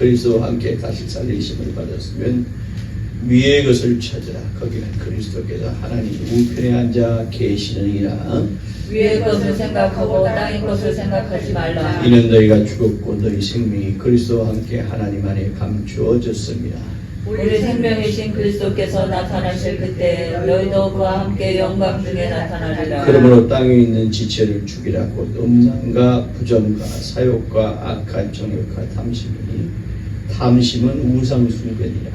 그리스도와 함께 다시 살리심을 받았으면 위의 것을 찾으라. 거기는 그리스도께서 하나님 우편에 앉아 계시느니라. 위의 것을 생각하고 땅의 것을 생각하지 말라. 이는 너희가 죽었고 너희 생명이 그리스도와 함께 하나님 안에 감추어졌습니다. 우리 생명이신 그리스도께서 나타나실 그때 너희도 그와 함께 영광 중에 나타나리라. 그러므로 땅에 있는 지체를 죽이라. 곧 음란과 부정과 사욕과 악한 정욕과 탐심이니 탐심은 우상 숭배니라.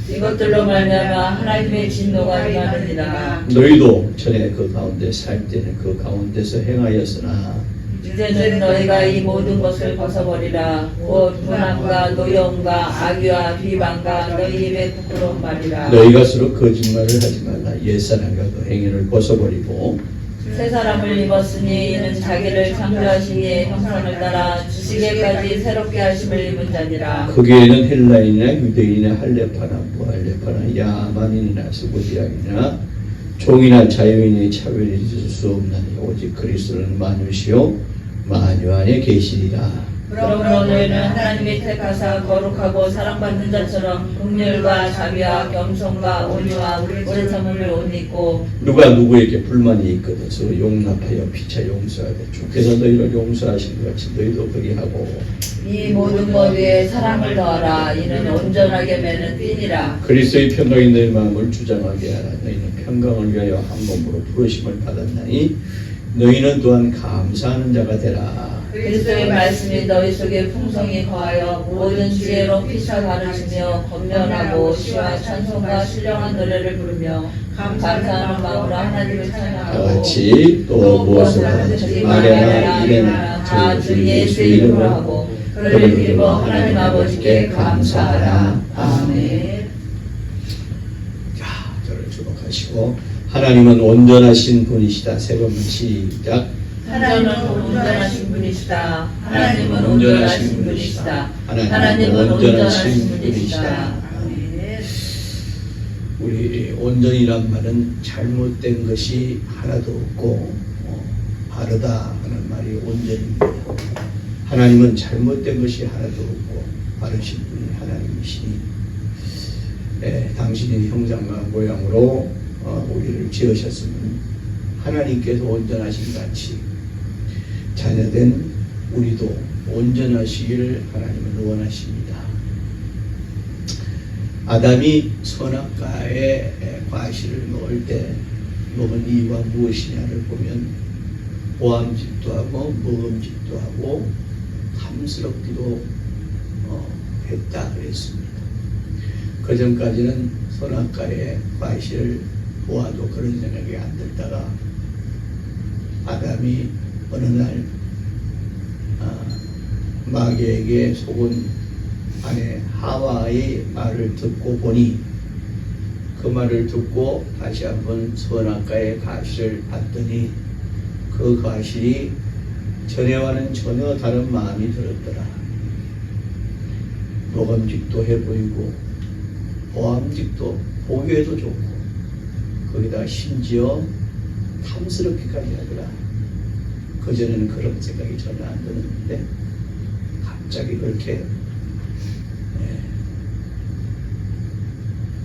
이것들로 말미암아 하나님의 진노가 임하느니라. 너희도 전에 그 가운데 살 때는 그 가운데서 행하였으나 이제는 너희가 이 모든 것을 벗어버리라. 곧 분함과 노여움과 악의와 비방과 너희 입의 부끄러운 말이라. 너희가 서로 거짓말을 하지 말라. 옛사람과 그 행위를 벗어버리고 새 사람을 입었으니 이는 자기를 창조하신 이의 형상을 따라 주시게까지 새롭게 하심을 입은 자니라. 거기에는 헬라인이나 유대인이나 할레파나 무할레파나 야만인이나 스고디아인이나 종이나 자유인의 차별이 있을 수 없나니 오직 그리스도는 만유시요 만유 안에 계시리라. 그러므로 너희는 하나님이 택하사 거룩하고 사랑받는 자처럼 긍휼과 자비와 겸손과 온유와 오래 참음을 옷 입고 누가 누구에게 불만이 있거든 서로 용납하여 피차 용서하되 주께서 너희를 용서하신 것 같이 너희도 그리하고 이 모든 것 위에 사랑을 더하라. 이는 온전하게 매는 띠니라. 그리스도의 평강이 너희 마음을 주장하게 하라. 너희는 평강을 위하여 한 몸으로 부르심을 받았나니 너희는 또한 감사하는 자가 되라. 그리스도의 말씀이 너희 속에 풍성히 거하여 모든 지혜로 피차 가르치며 권면하고 시와 찬송과 신령한 노래를 부르며 감사하는 마음으로 하나님을 찬양하고 같이 또 무엇을 하든지 말해라. 이는 주 예수 이름으로 하고 그를 빌고 하나님 아버지께 감사하라. 아멘. 자, 저를 주목하시고 하나님은 온전하신 분이시다. 세 번만 시작. 하나님은 온전하신 분이시다. 하나님은 온전하신 분이시다. 하나님은 온전하신 분이시다. 우리 온전이란 말은 잘못된 것이 하나도 없고 바르다 하는 말이 온전입니다. 하나님은 잘못된 것이 하나도 없고 바르신 분이 하나님이시니 당신의 형상과 모양으로 우리를 지으셨으면 하나님께서 온전하신 같이 자녀된 우리도 온전하시기를 하나님은 원하십니다. 아담이 선악과의 과실을 먹을 때 먹은 이유가 무엇이냐를 보면 보암직도 하고 먹음직도 하고 탐스럽기도 했다 그랬습니다. 그 전까지는 선악과의 과실을 보아도 그런 생각이 안 들다가 아담이 어느 날 마귀에게 속은 아내 하와의 말을 듣고 보니 그 말을 듣고 다시 한번 선악과의 과실을 봤더니 그 과실이 전에와는 전혀 다른 마음이 들었더라. 먹음직도 해 보이고 보암직도 보기에도 좋고 거기다 심지어 탐스럽기까지 하더라. 그전에는 그런 생각이 전혀 안 들었는데 갑자기 그렇게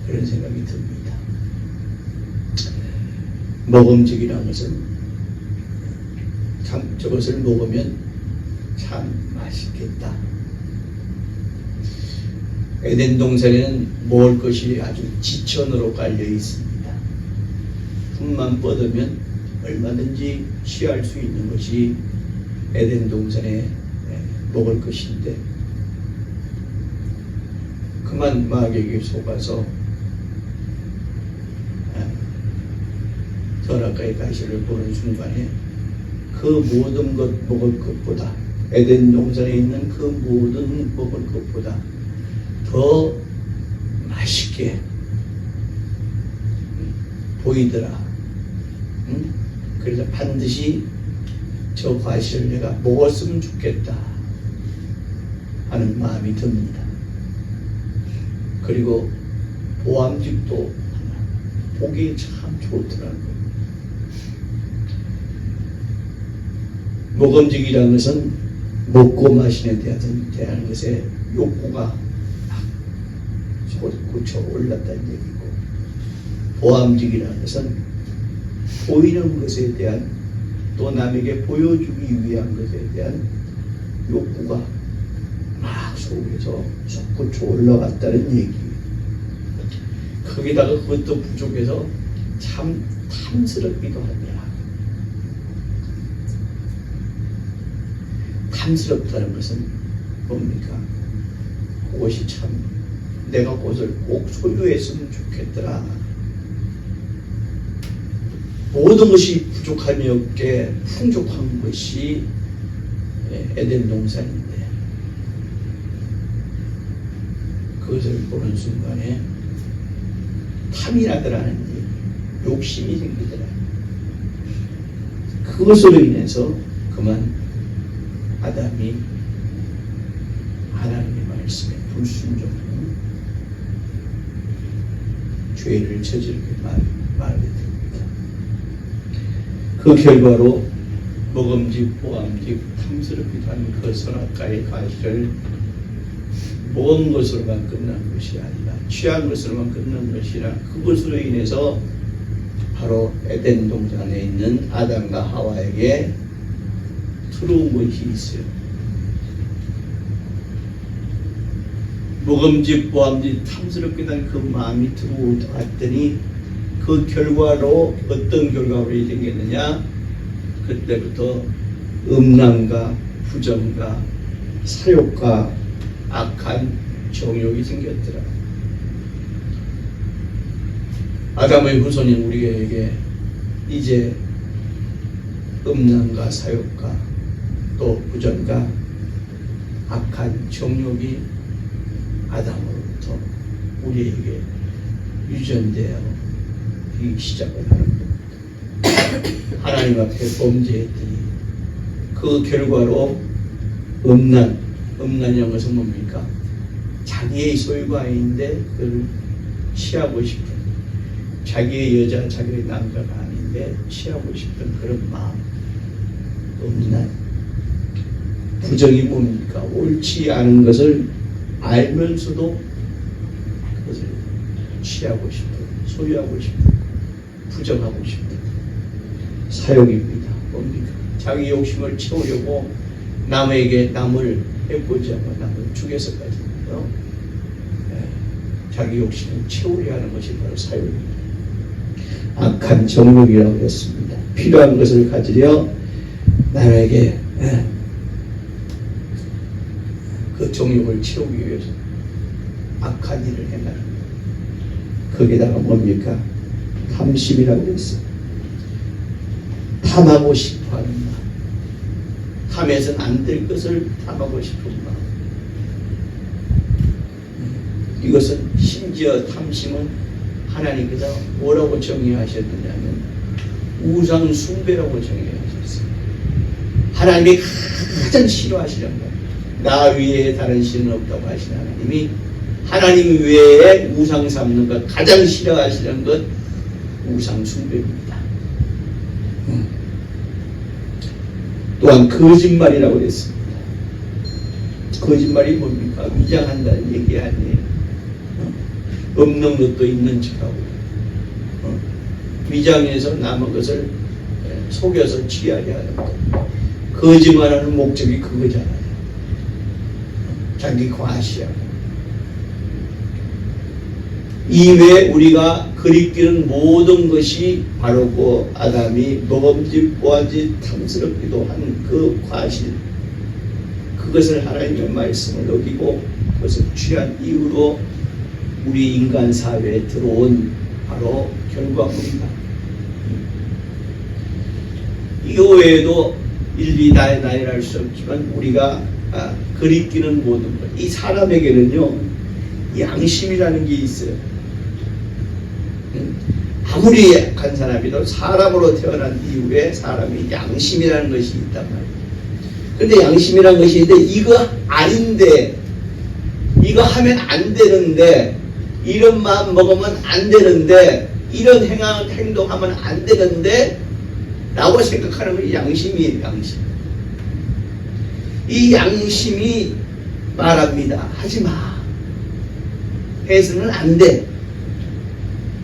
그런 생각이 듭니다. 먹음직이라는 것은 참 저것을 먹으면 참 맛있겠다. 에덴 동산에는 먹을 것이 아주 지천으로 깔려 있습니다. 품만 뻗으면 얼마든지 취할 수 있는 것이 에덴 동산에 먹을 것인데 그만 마귀에게 속아서 선악과의 과실을 보는 순간에 그 모든 것 먹을 것보다 에덴 동산에 있는 그 모든 먹을 것보다 더 맛있게 보이더라. 그래서 반드시 저 과실을 내가 먹었으면 좋겠다 하는 마음이 듭니다. 그리고 보암직도 보기 참 좋더라고요. 먹음직이라는 것은 먹고 마시는 대한 것에 욕구가 솟구쳐 올랐다는 얘기고, 보암직이라는 것은 보이는 것에 대한, 또 남에게 보여주기 위한 것에 대한 욕구가 막 속에서 솟구쳐 올라갔다는 얘기예요. 거기다가 그것도 부족해서 참 탐스럽기도 합니다. 탐스럽다는 것은 뭡니까? 그것이 참 내가 그것을 꼭 소유했으면 좋겠더라. 모든 것이 부족함이 없게 풍족한 것이 에덴 동산인데, 그것을 보는 순간에 탐이 나더라는 얘기, 욕심이 생기더라. 그것으로 인해서 그만 아담이 하나님의 말씀에 불순종하는 죄를 저지르게 말게 됩니다. 그 결과로 먹음직, 보암직, 탐스럽기도 한 그 선악과의 과실을 먹은 것으로만 끝난 것이 아니라 취한 것으로만 끝난 것이라, 그것으로 인해서 바로 에덴 동산에 있는 아담과 하와에게 들어온 것이 있어요. 먹음직, 보암직, 탐스럽게 된 그 마음이 들어왔더니 그 결과로 어떤 결과로 생겼느냐? 그때부터 음란과 부정과 사욕과 악한 정욕이 생겼더라. 아담의 후손인 우리에게 이제 음란과 사욕과 또 부정과 악한 정욕이 아담으로부터 우리에게 유전되어 이 시작을 하는 겁니다. 하나님 앞에 범죄했더니 그 결과로 음란이라는 것은 뭡니까? 자기의 소유가 아닌데 그걸 취하고 싶은, 자기의 여자, 자기의 남자가 아닌데 취하고 싶은 그런 마음. 음란. 부정이 뭡니까? 옳지 않은 것을 알면서도 그것을 취하고 싶은, 소유하고 싶은, 부정하고 싶은 사욕입니다. 뭡니까? 자기 욕심을 채우려고 남을 해보지 않고 남을 죽여서까지 자기 욕심을 채우려 하는 것이 바로 사욕입니다. 악한 정욕이라고 했습니다. 필요한 것을 가지려 남에게 그 정욕을 채우기 위해서 악한 일을 행하는, 거기다가 뭡니까? 탐심이라고 했어요. 탐하고 싶어하는 마음, 탐해서는 안 될 것을 탐하고 싶은 마음. 이것은 심지어 탐심은 하나님께서 뭐라고 정의하셨느냐면 우상 숭배라고 정의하셨어요. 하나님이 가장 싫어하시는 것, 나 외에 다른 신은 없다고 하시는 하나님이 하나님 외에 우상 삼는 것, 가장 싫어하시는 것 우상 숭배입니다. 또한 거짓말이라고 했습니다. 거짓말이 뭡니까? 위장한다는 얘기 아니에요. 없는 것도 있는 척하고 위장해서 남의 것을 속여서 취하게 하는 것. 거짓말하는 목적이 그거잖아요. 자기 과시하고. 이외에 우리가 그리끼는 모든 것이 바로 그 아담이 먹음직, 보암직, 탐스럽기도 한 그 과실, 그것을 하나님의 말씀을 어기고 그것을 취한 이후로 우리 인간 사회에 들어온 바로 결과물이다. 이외에도 일일이 다 나열할 수 없지만 우리가 그리끼는 모든 것, 이 사람에게는요 양심이라는 게 있어요. 아무리 약한 사람이도 사람으로 태어난 이후에 사람이 양심이라는 것이 있단 말이에요. 그런데 양심이라는 것이 있는데 이거 아닌데, 이거 하면 안 되는데, 이런 마음 먹으면 안 되는데, 이런 행동하면 안 되는데 라고 생각하는 것이 양심이에요. 양심. 이 양심이 말합니다. 하지마. 해서는 안 돼.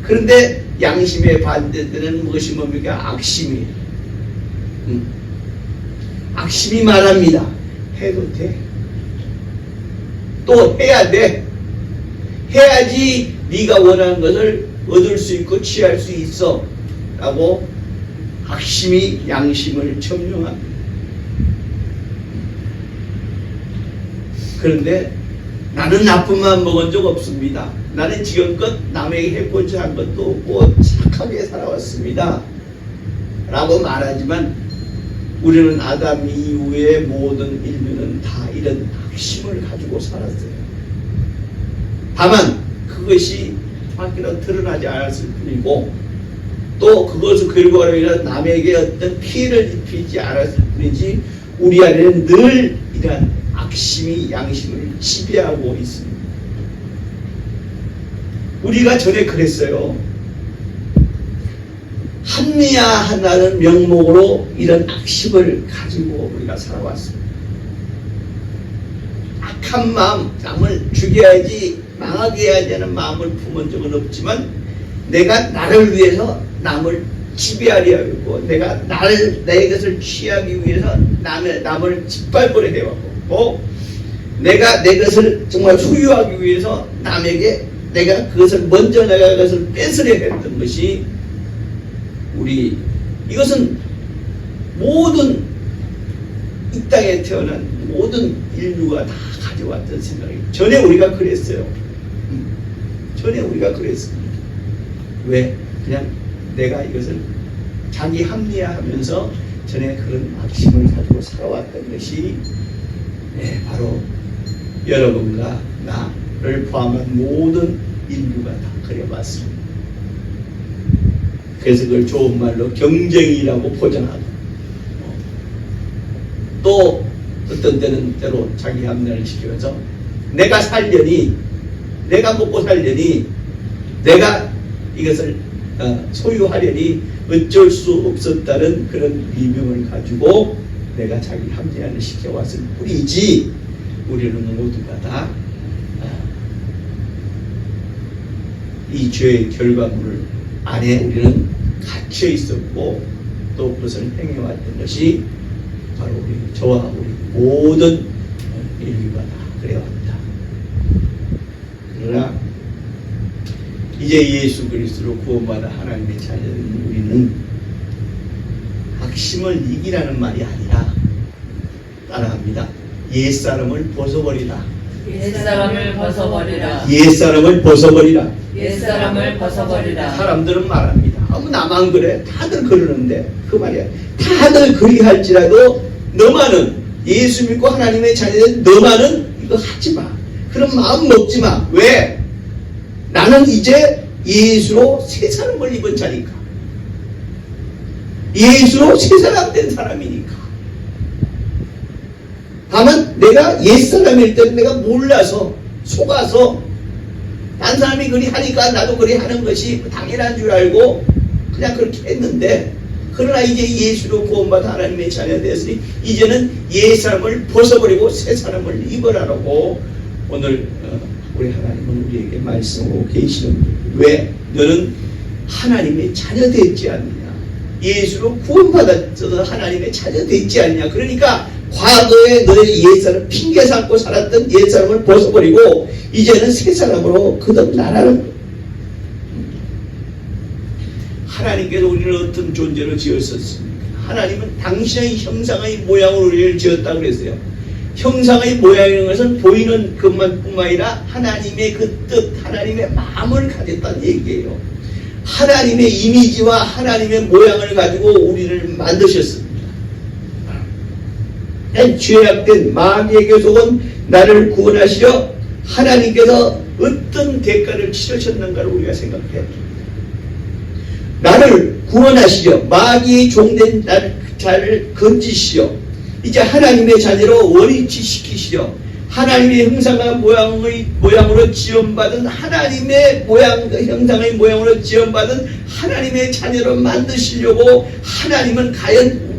그런데 양심의 반대되는 무엇이 뭡니까? 악심이에요. 악심이 말합니다. 해도 돼. 또 해야 돼. 해야지 네가 원하는 것을 얻을 수 있고 취할 수 있어 라고 악심이 양심을 점령합니다. 그런데 나는 나쁜 마음 먹은 적 없습니다. 나는 지금껏 남에게 해코지 한 것도 없고 착하게 살아왔습니다 라고 말하지만 우리는 아담 이후의 모든 인류는 다 이런 악심을 가지고 살았어요. 다만 그것이 밖으로 드러나지 않았을 뿐이고 또 그것을 결과로 인해 남에게 어떤 피해를 입히지 않았을 뿐이지 우리 안에는 늘 이러한 악심이 양심을 지배하고 있습니다. 우리가 전에 그랬어요. 합리화한다는 명목으로 이런 악심을 가지고 우리가 살아왔습니다. 악한 마음, 남을 죽여야지 망하게 해야 되는 마음을 품은 적은 없지만 내가 나를 위해서 남을 지배하려 하고 내가 내 것을 취하기 위해서 남을 짓밟으려 해왔고 내가 내 것을 정말 소유하기 위해서 남에게 내가 그것을 먼저 내가 그것을 뺏으려 했던 것이 이것은 모든 이 땅에 태어난 모든 인류가 다 가져왔던 생각이에요. 전에 우리가 그랬어요. 전에 우리가 그랬습니다. 왜? 그냥 내가 이것을 자기 합리화하면서 전에 그런 악심을 가지고 살아왔던 것이 바로 여러분과 나를 포함한 모든 인류가 다 그래왔습니다. 그래서 그걸 좋은 말로 경쟁이라고 포장하고 또 어떤 때는 때로 자기 합리화를 시키면서 내가 살려니 내가 먹고 살려니 내가 이것을 소유하려니 어쩔 수 없었다는 그런 비명을 가지고 내가 자기 합리화를 시켜왔을 뿐이지 우리는 모두가 다 이 죄의 결과물 안에 우리는 갇혀 있었고 또 그것을 행해왔던 것이 바로 저와 우리 모든 인류가 다 그래왔다. 그러나 이제 예수 그리스도로 구원받아 하나님의 자녀인 우리는 악심을 이기라는 말이 아니라 따라합니다. 옛사람을 벗어버리라. 옛사람을 벗어버리라. 옛사람을 벗어버리라. 옛사람을 벗어버리라. 사람들은 말합니다. 나만 그래. 다들 그러는데 그 말이야. 다들 그리할지라도 너만은 예수 믿고 하나님의 자녀인 너만은 이거 하지 마. 그런 마음 먹지 마. 왜? 나는 이제 예수로 새 사람을 입은 자니까. 예수로 새 사람 된 사람이니까. 다만 내가 옛사람일 때는 내가 몰라서 속아서 딴 사람이 그리 하니까 나도 그리 하는 것이 당연한 줄 알고 그냥 그렇게 했는데 그러나 이제 예수로 구원받아 하나님의 자녀가 되었으니 이제는 옛사람을 벗어버리고 새 사람을 입으라고 오늘 우리 하나님은 우리에게 말씀하고 계시는 거예요. 왜? 너는 하나님의 자녀 됐지 않느냐. 예수로 구원받았어도 하나님의 자녀 됐지 않느냐. 그러니까 과거에 너의 옛사람 핑계 삼고 살았던 옛사람을 벗어버리고 이제는 새 사람으로 거듭나라는 거예요. 하나님께서 우리를 어떤 존재로 지었었습니까? 하나님은 당신의 형상의 모양으로 우리를 지었다고 그랬어요. 형상의 모양이라는 것은 보이는 것만 뿐만 아니라 하나님의 그 뜻, 하나님의 마음을 가졌다는 얘기예요. 하나님의 이미지와 하나님의 모양을 가지고 우리를 만드셨습니다. 죄악된 마귀에게 속은 나를 구원하시려 하나님께서 어떤 대가를 치르셨는가를 우리가 생각해야 됩니다. 나를 구원하시려 마귀의 종된 자를 건지시려 이제 하나님의 자녀로 원위치 시키시려 하나님의 형상과 모양으로 지원받은 하나님의 형상의 모양으로 지원받은 하나님의 자녀로 만드시려고 하나님은 과연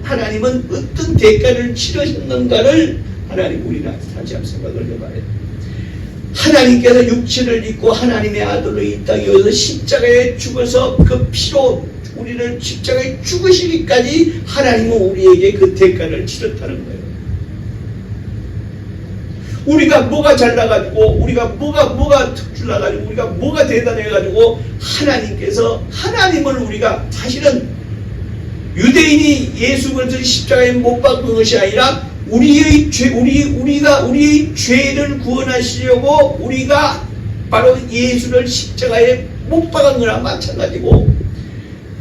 하나님은 어떤 대가를 치르셨는가를 하나님 우리가 다시 한번 생각을 해봐야 됩니다. 하나님께서 육체를 입고 하나님의 아들로 이 땅에 오셔서 십자가에 죽어서 그 피로 우리를 십자가에 죽으시기까지 하나님은 우리에게 그 대가를 치렀다는 거예요. 우리가 뭐가 잘나가지고 우리가 뭐가 특출나가지고 우리가 뭐가 대단해가지고 하나님은 우리가 사실은 유대인이 예수 그리스도를 십자가에 못 박은 것이 아니라 우리의 죄를 구원하시려고 우리가 바로 예수를 십자가에 못 박은 거나 마찬가지고,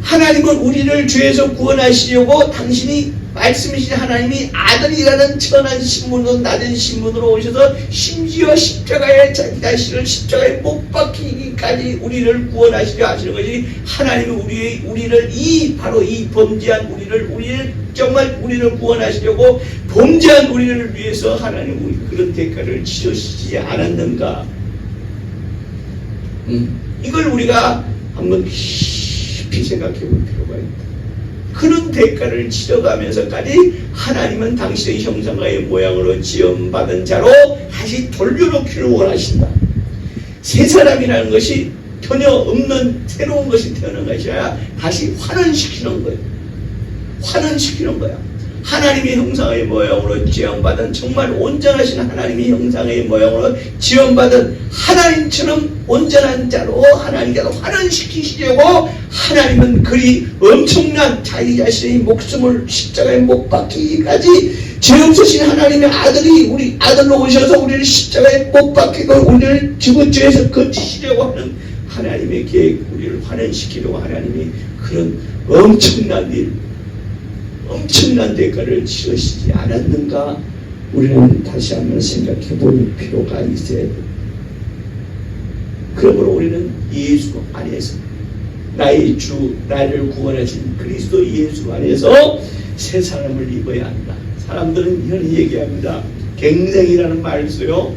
하나님은 우리를 죄에서 구원하시려고 당신이 말씀이신 하나님이 아들이라는 천한 신분으로 낮은 신분으로 오셔서 심지어 십자가에 자기 자신을 십자가에 못 박히기까지 우리를 구원하시려 하시는 것이, 하나님은 우리를 바로 이 범죄한 우리를 정말 우리를 구원하시려고 범죄한 우리를 위해서 하나님은 그런 대가를 치르시지 않았는가? 이걸 우리가 한번 깊이 생각해 볼 필요가 있다. 그런 대가를 치러가면서까지 하나님은 당신의 형상과의 모양으로 지음받은 자로 다시 돌려놓기를 원하신다. 새 사람이라는 것이 전혀 없는 새로운 것이 태어난 것이 아니라 다시 환원시키는 거예요. 환원시키는 거야. 하나님의 형상의 모양으로 지음받은, 정말 온전하신 하나님의 형상의 모양으로 지음받은 하나님처럼 온전한 자로 하나님께서 환원시키시려고 하나님은 그리 엄청난 자기 자신의 목숨을 십자가에 못 박히기까지 죄 없으신 하나님의 아들이 우리 아들로 오셔서 우리를 십자가에 못 박히고 우리를 죽은 죄에서 건지시려고 하는 하나님의 계획, 우리를 환원시키려고 하나님이 그런 엄청난 일, 엄청난 대가를 치르시지 않았는가? 우리는 다시 한번 생각해 볼 필요가 있어야 돼. 그러므로 우리는 예수 안에서, 나의 주, 나를 구원하신 그리스도 예수 안에서 새 사람을 입어야 한다. 사람들은 이런 얘기합니다. 갱생이라는 말을 써요.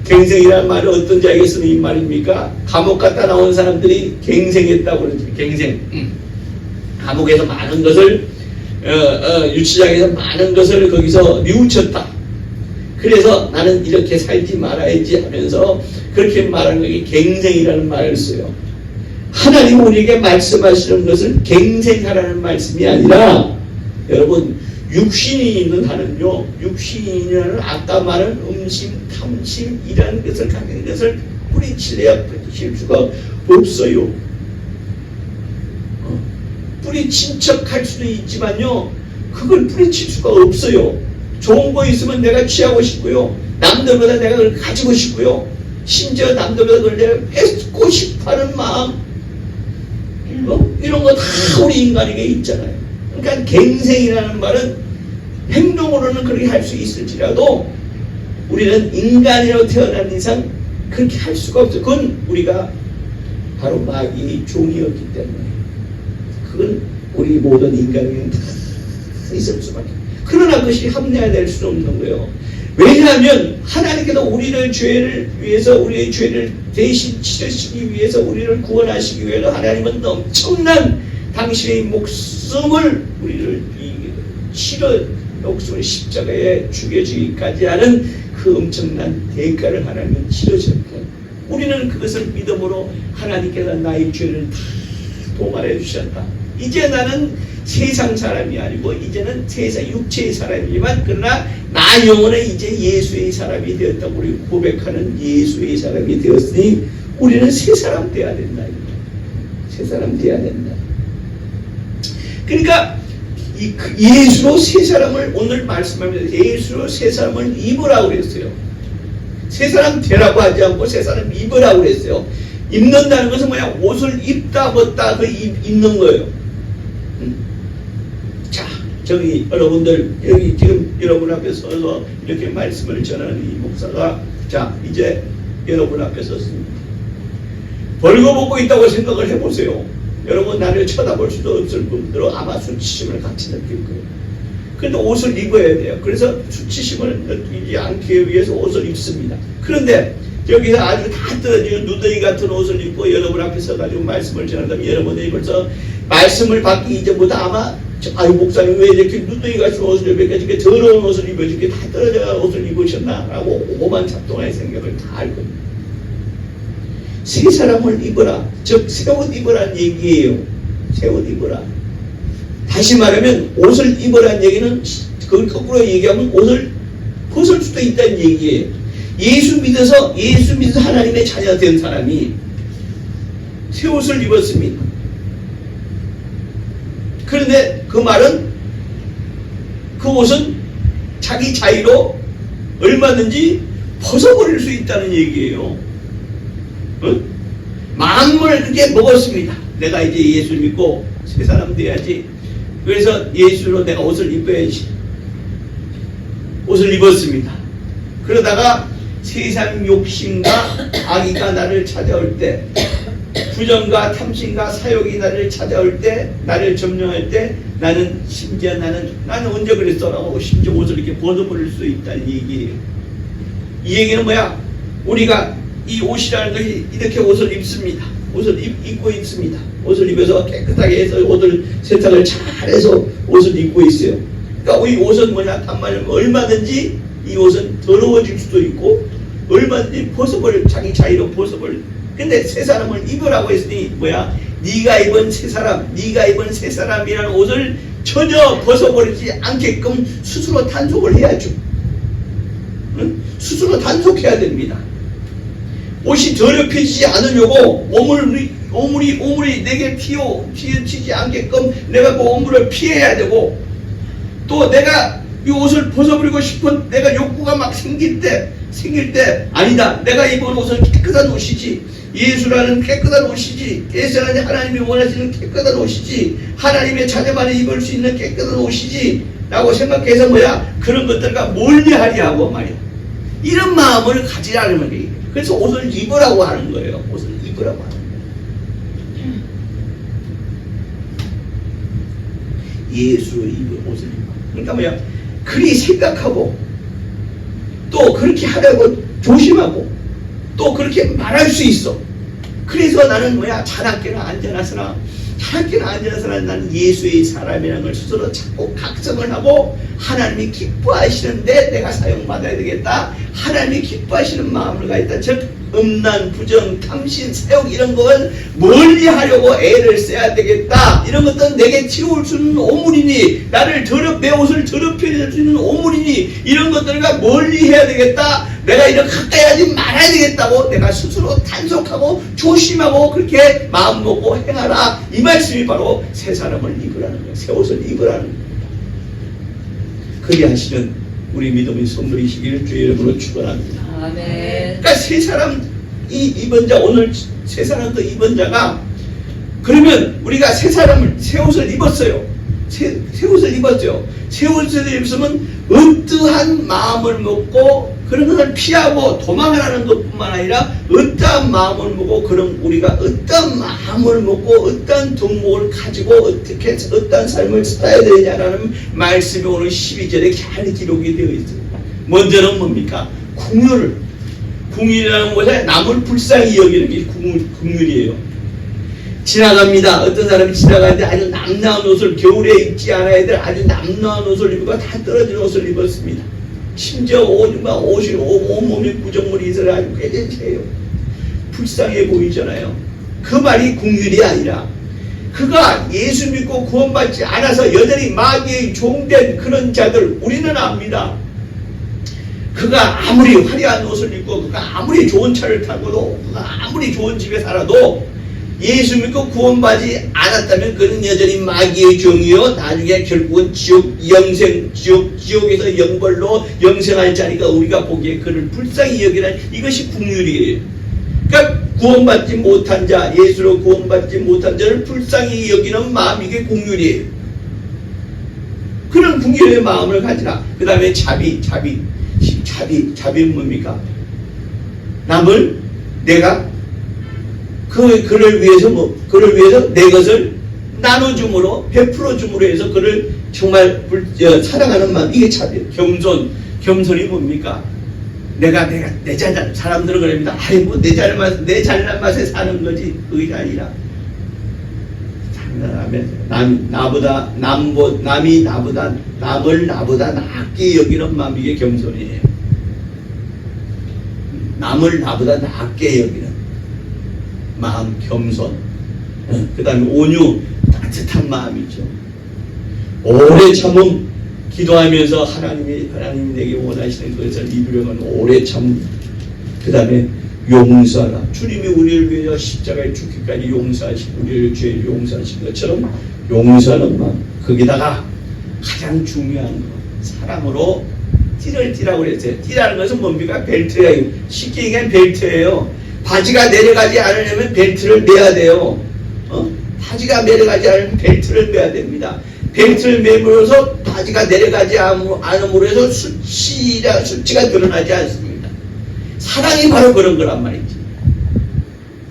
갱생이라는 말은 어떤 자에게 쓰는 이 말입니까? 감옥 갔다 나온 사람들이 갱생했다고 그러죠. 갱생. 감옥에서 많은 것을 유치장에서 많은 것을 거기서 뉘우쳤다. 그래서 나는 이렇게 살지 말아야지 하면서 그렇게 말하는 것이 갱생이라는 말을 써요. 하나님 우리에게 말씀하시는 것은 갱생하라는 말씀이 아니라, 여러분, 육신이 있는 한은요, 육신이라는 아까 말한 음심, 탐심, 이라는 것을 가진 것을 뿌리치려야 뿌리칠 수가 없어요. 뿌리친 척할 수도 있지만요, 그걸 뿌리칠 수가 없어요. 좋은 거 있으면 내가 취하고 싶고요, 남들보다 내가 그걸 가지고 싶고요, 심지어 남들보다 그걸 내가 뺏고 싶어하는 마음, 이런 거 다 우리 인간에게 있잖아요. 그러니까 갱생이라는 말은 행동으로는 그렇게 할 수 있을지라도 우리는 인간이라고 태어난 이상 그렇게 할 수가 없어요. 그건 우리가 바로 마귀의 종이었기 때문에, 그건 우리 모든 인간에게는 다 있을 수밖에. 그러나 그것이 합리화될 수는 없는 거예요. 왜냐하면 하나님께서 우리의 죄를 위해서, 우리의 죄를 대신 치르시기 위해서, 우리를 구원하시기 위해서 하나님은 엄청난 당신의 목숨을 우리를 목숨을 십자가에 죽여주기까지 하는 그 엄청난 대가를 하나님은 치르셨고, 우리는 그것을 믿음으로 하나님께서 나의 죄를 다 도말해 주셨다. 이제 나는 세상 사람이 아니고 이제는 세상 육체의 사람이지만, 그러나 나 영혼은 이제 예수의 사람이 되었다고 우리 고백하는 예수의 사람이 되었으니 우리는 새 사람 되어야 된다. 새 사람 되어야 된다. 그러니까 예수로 새 사람을 오늘 말씀하면서 예수로 새 사람을 입으라고 그랬어요. 새 사람 되라고 하지 않고 새 사람 입으라고 그랬어요. 입는다는 것은 뭐냐? 옷을 입다 벗다 그 입는 거예요. 자, 저기 여러분들, 여기 지금 여러분 앞에 서서 이렇게 말씀을 전하는 이 목사가, 자, 이제 여러분 앞에 섰습니다. 벌거벗고 있다고 생각을 해보세요. 여러분 나를 쳐다볼 수도 없을 뿐더러 아마 수치심을 같이 느낄 거예요. 그런데 옷을 입어야 돼요. 그래서 수치심을 느끼지 않기 위해서 옷을 입습니다. 그런데 여기서 아주 다 떨어지는 누더기 같은 옷을 입고 여러분 앞에 서가지고 말씀을 전한다면 여러분들이 벌써 말씀을 받기 이전보다 아마 아유 목사님 왜 이렇게 누더기 같은 옷을 입으니까 이렇게 더러운 옷을 입어 이렇게 다 떨어져 옷을 입으셨나? 라고 오만 작동의 생각을 다 알 겁니다. 새 사람을 입어라. 즉 새 옷 입으라는 얘기예요. 새 옷 입어라. 다시 말하면 옷을 입으라는 얘기는 그걸 거꾸로 얘기하면 옷을 벗을 수도 있다는 얘기예요. 예수 믿어서 하나님의 자녀가 된 사람이 새 옷을 입었습니다. 그런데 그 말은 그 옷은 자기 자의로 얼마든지 벗어버릴 수 있다는 얘기예요. 응? 마음을 그렇게 먹었습니다. 내가 이제 예수 믿고 새 사람 돼야지. 그래서 예수로 내가 옷을 입어야지. 옷을 입었습니다. 그러다가 세상 욕심과 악의가 나를 찾아올 때, 부정과 탐심과 사욕이 나를 찾아올 때, 나를 점령할 때, 나는 심지어 나는 언제 그랬어라고 심지어 옷을 이렇게 벗어버릴 수 있다는 얘기예요. 이 얘기는 뭐야? 우리가 이 옷이라는 것이 이렇게 옷을 입습니다. 옷을 입고 있습니다. 옷을 입어서 깨끗하게 해서 옷을 세탁을 잘해서 옷을 입고 있어요. 그러니까 이 옷은 뭐냐? 단말은 얼마든지 이 옷은 더러워질 수도 있고 얼마든지 벗어버릴, 자기 자의로 벗어버릴. 근데 새 사람을 입으라고 했으니 뭐야? 네가 입은 새 사람이라는 옷을 전혀 벗어버리지 않게끔 스스로 단속을 해야죠. 응? 스스로 단속해야 됩니다. 옷이 더럽혀지지 않으려고 오물이 내게 튀어치지 않게끔 내가 그 오물을 피해야 되고, 또 내가 이 옷을 벗어버리고 싶은 내가 욕구가 막 생길 때 아니다. 내가 입은 옷은 깨끗한 옷이지. 예수라는 깨끗한 옷이지. 예수라는 하나님이 원하시는 깨끗한 옷이지. 하나님의 자녀만이 입을 수 있는 깨끗한 옷이지. 라고 생각해서 뭐야? 그런 것들과 멀리하려 하고 말이야. 이런 마음을 가지라는 거예요. 그래서 옷을 입으라고 하는 거예요. 옷을 입으라고 하는 거예요. 예수로 입을 옷을 입어. 그러니까 뭐야? 그리 생각하고 또 그렇게 하려고 조심하고 또 그렇게 말할 수 있어. 그래서 나는 뭐야? 자나깨나 안전하서나 나는 예수의 사람이라는 걸 스스로 찾고 각성을 하고 하나님이 기뻐하시는데 내가 사용받아야 되겠다. 하나님이 기뻐하시는 마음을 가졌다. 즉 음란, 부정, 탐심, 사욕 이런 걸 멀리 하려고 애를 써야 되겠다. 이런 것들은 내게 튀어올 수 있는 오물이니, 나를 내 옷을 더럽혀질 수 있는 오물이니, 이런 것들과 멀리 해야 되겠다. 내가 이렇게 가까이 하지 말아야 되겠다고 내가 스스로 단속하고 조심하고 그렇게 마음 먹고 행하라. 이 말씀이 바로 새 사람을 입으라는 거예요. 새 옷을 입으라는 거예요. 그리하시는 우리 믿음의 성도이시기를 주의 이름으로 축원합니다. 아멘. 그러니까 새 사람 이 입은 자, 오늘 새 사람도 입은 자가, 그러면 우리가 새 옷을 입었어요. 새 옷을 입었죠. 새 옷을 입었으면 어떠한 마음을 먹고 그런 것을 피하고 도망하라는 것뿐만 아니라 어떠한 마음을 먹고, 그럼 우리가 어떠한 마음을 먹고 어떠한 덕목을 가지고 어떻게 어떠한 삶을 살아야 되냐라는 말씀이 오늘 12절에 잘 기록이 되어 있습니다. 먼저는 뭡니까? 궁율이라는 것에 남을 불쌍히 여기는 게 궁율이에요. 지나갑니다. 어떤 사람이 지나가는데 아주 남나은 옷을, 겨울에 입지 않아야 될 아주 남나은 옷을 입고 다 떨어진 옷을 입었습니다. 심지어 온몸이 구정물이 있어야 아주 꾀전체예요. 불쌍해 보이잖아요. 그 말이 궁율이 아니라 그가 예수 믿고 구원받지 않아서 여전히 마귀의 종된 그런 자들 우리는 압니다. 그가 아무리 화려한 옷을 입고 그가 아무리 좋은 차를 타고도 그가 아무리 좋은 집에 살아도 예수 믿고 구원받지 않았다면 그는 여전히 마귀의 종이요, 나중에 결국은 지옥에서 영벌로 영생할 자니까 우리가 보기에 그를 불쌍히 여기는 이것이 궁율이에요. 그러니까 구원받지 못한 자, 예수로 구원받지 못한 자를 불쌍히 여기는 마음이 이게 궁율이에요. 그런 궁율의 마음을 가지라. 그 다음에 자비는 뭡니까? 남을 내가 그를 위해서 내 것을 나눠줌으로, 베풀어줌으로 해서 그를 정말 사랑하는 마음, 이게 자비예요. 겸손이 뭡니까? 내 잘난, 사람들은 그럽니다. 아이, 내 잘난 맛에 사는 거지. 그게 아니라, 남이 나보다 남을 나보다 낫게 여기는 마음, 이게 겸손이에요. 남을 나보다 낫게 여기는 마음, 겸손. 그 다음에 온유, 따뜻한 마음이죠. 오래 참음, 기도하면서 하나님 내게 원하시는 것을 이루려면 오래 참. 그 다음에 용서하라. 주님이 우리를 위하여 십자가에 죽기까지 용서하신, 우리를 죄를 용서하신 것처럼 용서하는 마음. 거기다가 가장 중요한 거, 사랑으로 띠를 띠라고 그랬어요. 띠라는 것은 뭡니까? 벨트예요. 쉽게 얘기하면 벨트예요. 바지가 내려가지 않으려면 벨트를 매야 돼요. 바지가 내려가지 않으면 벨트를 매야 됩니다. 벨트를 매므로서 바지가 내려가지 않음으로 해서 수치가 드러나지 않습니다. 사랑이 바로 그런 거란 말이지.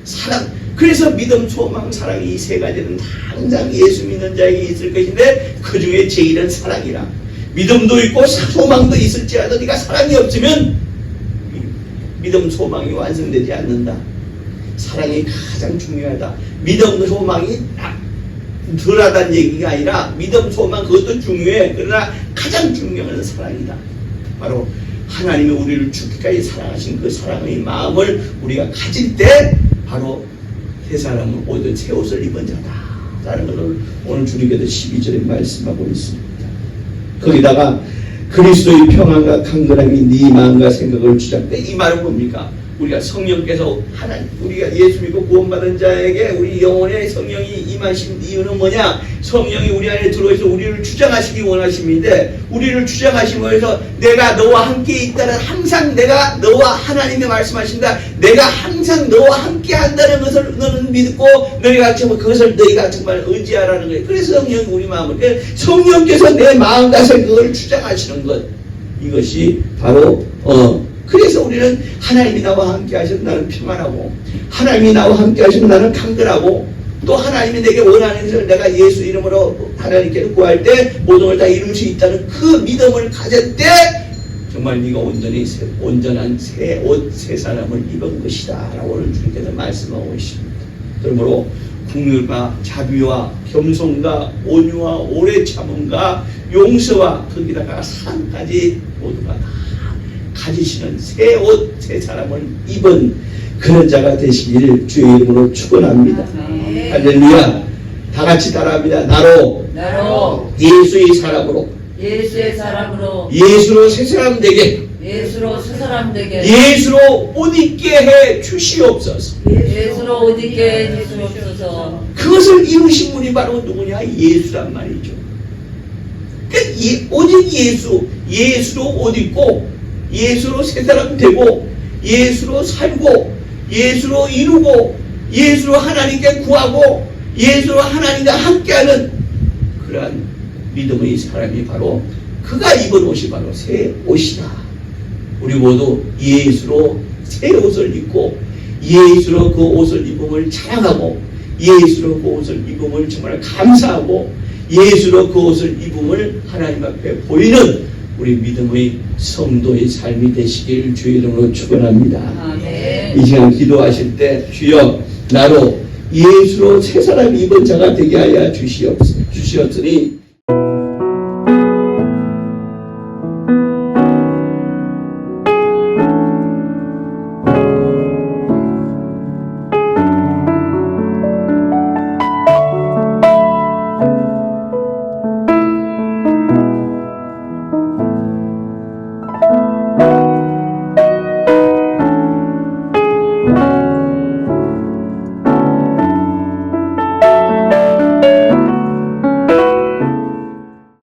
사랑. 그래서 믿음, 소망, 사랑, 이 세 가지는 항상 예수 믿는 자에게 있을 것인데 그 중에 제일은 사랑이라. 믿음도 있고 소망도 있을지라도 네가 사랑이 없으면 믿음, 소망이 완성되지 않는다. 사랑이 가장 중요하다. 믿음, 소망이 덜하다는 얘기가 아니라 믿음, 소망 그것도 중요해. 그러나 가장 중요한 건 사랑이다. 바로 하나님이 우리를 죽기까지 사랑하신 그 사랑의 마음을 우리가 가질 때 바로 새 사람은 오히려 새 옷을 입은 자다 라는 것을 오늘 주님께서 12절에 말씀하고 있습니다. 거기다가 그리스도의 평안과 강건함이 네 마음과 생각을 주장돼. 이 말은 뭡니까? 우리가 성령께서 하나님, 우리가 예수 믿고 구원받은 자에게 우리 영혼에 성령이 임하신 이유는 뭐냐? 성령이 우리 안에 들어와서 우리를 주장하시기 원하심인데, 우리를 주장하시기 위해서 내가 너와 함께 있다는, 항상 내가 너와 하나님이 말씀하신다. 내가 항상 너와 함께 한다는 것을 너는 믿고 너희가 정말 그것을 너희가 정말 의지하라는 거예요. 그래서 성령이 우리 마음을, 성령께서 내 마음과 생각을 주장하시는 것, 이것이 바로 그래서 우리는 하나님이 나와 함께 하시면 나는 평안하고, 하나님이 나와 함께 하시면 나는 강건하고, 또 하나님이 내게 원하는 것을 내가 예수 이름으로 하나님께 구할 때 모든 걸 다 이룰 수 있다는 그 믿음을 가질 때 정말 네가 온전한 새 옷, 새 사람을 입은 것이다 라고 오늘 주님께서 말씀하고 있습니다. 그러므로 긍휼과 자비와 겸손과 온유와 오래 참음과 용서와 거기다가 사랑까지 모두가 다 가지시는 새 옷, 새 사람을 입은 그런 자가 되시기를 주의 이름으로 축원합니다. 할렐루야. 다 같이 따라합니다. 나로 예수의 사람으로 예수로 새 사람 되게 예수로 옷 입게 해 주시옵소서. 그것을 이루신 분이 바로 누구냐? 예수란 말이죠. 그러니까 오직 예수로 옷 입고 예수로 새 사람 되고 예수로 살고 예수로 이루고 예수로 하나님께 구하고 예수로 하나님과 함께하는 그러한 믿음의 사람이 바로 그가 입은 옷이 바로 새 옷이다. 우리 모두 예수로 새 옷을 입고 예수로 그 옷을 입음을 자랑하고 예수로 그 옷을 입음을 정말 감사하고 예수로 그 옷을 입음을 하나님 앞에 보이는 우리 믿음의 성도의 삶이 되시길 주의 이름으로 축원합니다. 아멘. 이 시간 기도하실 때 주여 나로 예수로 새 사람 입은 자가 되게 하여 주시옵소니